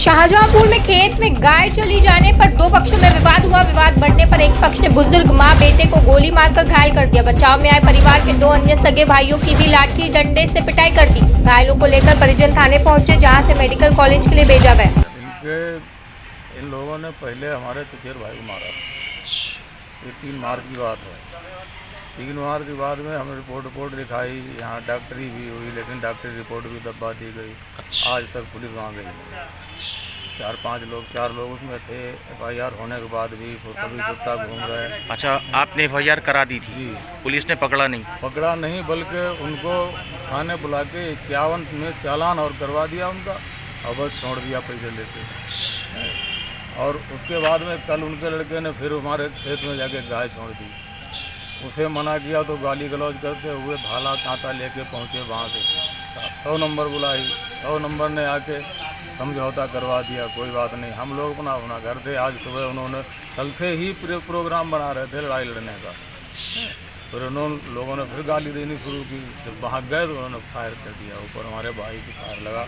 शाहजहांपुर में खेत में गाय चली जाने पर दो पक्षों में विवाद हुआ। विवाद बढ़ने पर एक पक्ष ने बुजुर्ग मां बेटे को गोली मारकर घायल कर दिया। बचाव में आए परिवार के दो अन्य सगे भाइयों की भी लाठी डंडे से पिटाई कर दी। घायलों को लेकर परिजन थाने पहुंचे, जहां से मेडिकल कॉलेज के लिए भेजा गया। इन लोगों ने पहले हमारे चचेर भाई को मारा था। ये 3 मार्च की बात है। 3 मार्च के बाद में हमने रिपोर्ट लिखाई, यहाँ डॉक्टरी भी हुई, लेकिन डॉक्टरी रिपोर्ट भी दबा दी गई। आज तक पुलिस वहाँ गई। 4 लोग उसमें थे। FIR होने के बाद भी कभी छुट्टा घूम रहे। अच्छा, आपने FIR करा दी थी? जी। पुलिस ने पकड़ा नहीं? बल्कि उनको थाने बुला के 51 में चालान और करवा दिया उनका, और बस छोड़ दिया पैसे लेके। और उसके बाद में कल उनके लड़के ने फिर हमारे खेत में जाके गाय छोड़ दी। उसे मना किया तो गाली गलौज करते हुए भाला कांटा लेके पहुँचे वहाँ से। 100 नंबर बुलाई, 100 नंबर ने आके समझौता करवा दिया, कोई बात नहीं। हम लोग अपना घर थे। आज सुबह उन्होंने कल से ही प्रोग्राम बना रहे थे लड़ाई लड़ने का। फिर लोगों ने फिर गाली देनी शुरू की। जब वहाँ गए तो उन्होंने फायर कर दिया ऊपर। हमारे भाई की फायर लगा।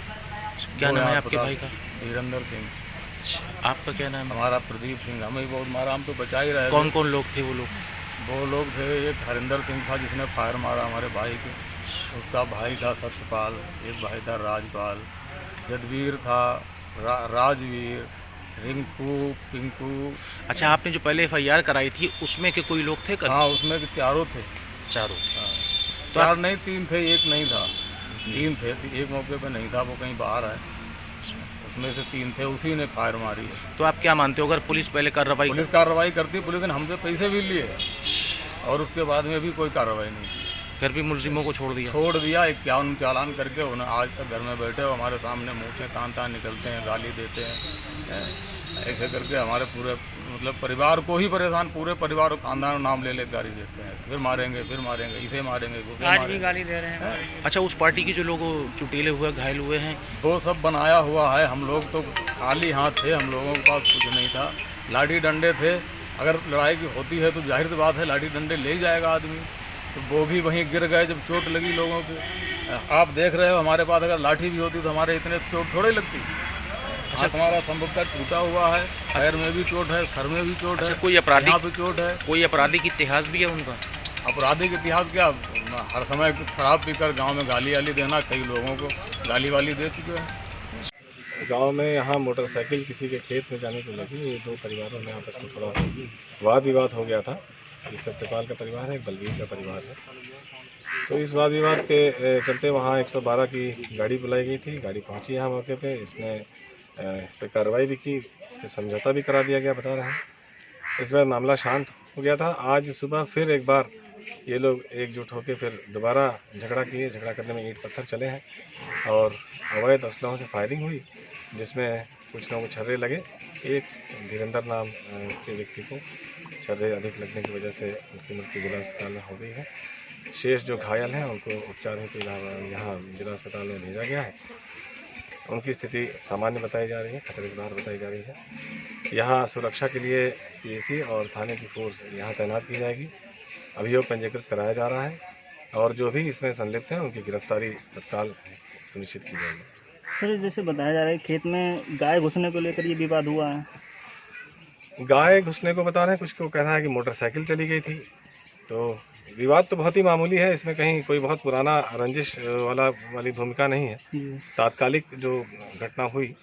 क्या नाम है आपके भाई का? वीरेंद्र सिंह। आपका क्या नाम है? हमारा प्रदीप सिंह। हमें बहुत मारा, हम तो बचा ही रहे। कौन कौन लोग थे वो लोग? वो लोग थे, एक हरिंदर सिंह था जिसने फायर मारा हमारे भाई के। उसका भाई था सत्यपाल, एक भाई था राजपाल, जदवीर था, राजवीर, रिंकू, पिंकू। अच्छा, आपने जो पहले FIR कराई थी उसमें के कोई लोग थे? हाँ, उसमें के चारों थे। चारों? हाँ। 4 नहीं, 3 थे, एक नहीं था। 3 थे, एक मौके पे नहीं था, वो कहीं बाहर है। उसमें से 3 थे, उसी ने फायर मारी है। तो आप क्या मानते हो, अगर पुलिस पहले कार्रवाई करती, पुलिस ने हमसे पैसे भी लिए और उसके बाद में भी कोई कार्रवाई नहीं की। फिर भी मुलजिमों को छोड़ दिया? 51 चालान करके उन्हें आज तक घर में बैठे हो। हमारे सामने मुँह से तान निकलते हैं, गाली देते हैं। ऐसे करके हमारे पूरे परिवार को ही परेशान, पूरे परिवार को खानदान नाम ले गाली देते हैं। फिर मारेंगे, इसे मारेंगे, आज भी गाली दे रहे हैं। अच्छा, उस पार्टी के जो लोग चुटीले हुए घायल हुए हैं वो सब बनाया हुआ है। हम लोग तो खाली हाथ थे, हम लोगों के पास कुछ नहीं था। लाठी डंडे थे। अगर लड़ाई की होती है तो जाहिर सी बात है लाठी डंडे ले जाएगा आदमी। तो वो भी वहीं गिर गए जब चोट लगी लोगों को। आप देख रहे हो, हमारे पास अगर लाठी भी होती तो हमारे इतने चोट थोड़े लगती। अच्छा, हमारा संभवतः टूटा हुआ है, पैर में भी चोट है, सर में भी चोट है। कोई आपराधिक यहाँ पे चोट है? कोई आपराधिक इतिहास भी है उनका? आपराधिक इतिहास क्या, हर समय शराब पीकर गांव में गाली देना, कई लोगों को गाली दे चुके हैं। गांव में यहाँ मोटरसाइकिल किसी के खेत में जाने को लगी। ये 2 परिवारों में आपस में थोड़ा वाद विवाद हो गया था। एक सत्यपाल का परिवार है, एक बलवीर का परिवार है। तो इस वाद विवाद के चलते वहाँ 112 की गाड़ी बुलाई गई थी। गाड़ी पहुँची यहाँ मौके पे। इसने इस पर कार्रवाई भी की, इस पर समझौता भी करा दिया गया, बता रहे हैं। इस बार मामला शांत हो गया था। आज सुबह फिर एक बार ये लोग एकजुट होकर फिर दोबारा झगड़ा किए। झगड़ा करने में ईंट पत्थर चले हैं और अवैध असलहों से फायरिंग हुई, जिसमें कुछ लोगों को छर्रे लगे। एक वीरेंद्र नाम के व्यक्ति को छर्रे अधिक लगने की वजह से उनकी मृत्यु जिला अस्पताल में हो गई है। शेष जो घायल हैं उनको उपचार हेतु यहाँ जिला अस्पताल में भेजा गया है। उनकी स्थिति सामान्य बताई जा रही है, खतरे से बाहर बताई जा रही है। यहाँ सुरक्षा के लिए PSC और थाने की फोर्स यहाँ तैनात की जाएगी। अभियोग पंजीकृत कराया जा रहा है और जो भी इसमें संलिप्त हैं उनकी गिरफ्तारी तत्काल सुनिश्चित की जाएगी। सर, जैसे बताया जा रहा है खेत में गाय घुसने को लेकर ये विवाद हुआ है। गाय घुसने को बता रहे हैं, कुछ को कहना है कि मोटरसाइकिल चली गई थी। तो विवाद तो बहुत ही मामूली है, इसमें कहीं कोई बहुत पुराना रंजिश वाली भूमिका नहीं है। तात्कालिक जो घटना हुई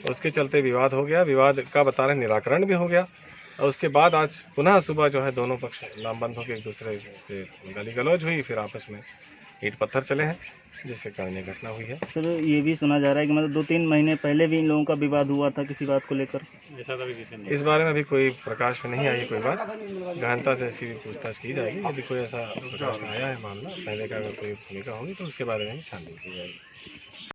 उसके चलते विवाद हो गया। विवाद का बता रहे निराकरण भी हो गया और उसके बाद आज पुनः सुबह जो है दोनों पक्ष लामबंद होकर एक दूसरे से गाली गलौज हुई। फिर आपस में ईंट पत्थर चले हैं, जिसके कारण ये घटना हुई है। सर, ये भी सुना जा रहा है कि मतलब 2-3 महीने पहले भी इन लोगों का विवाद हुआ था किसी बात को लेकर। इस बारे में अभी कोई प्रकाश में नहीं आई कोई बात। गहनता से इसकी पूछताछ की जाएगी। यदि कोई ऐसा प्रकाश में आया है मामला, पहले का अगर कोई भूमिका होगी तो उसके बारे में छानबीन की जाएगी।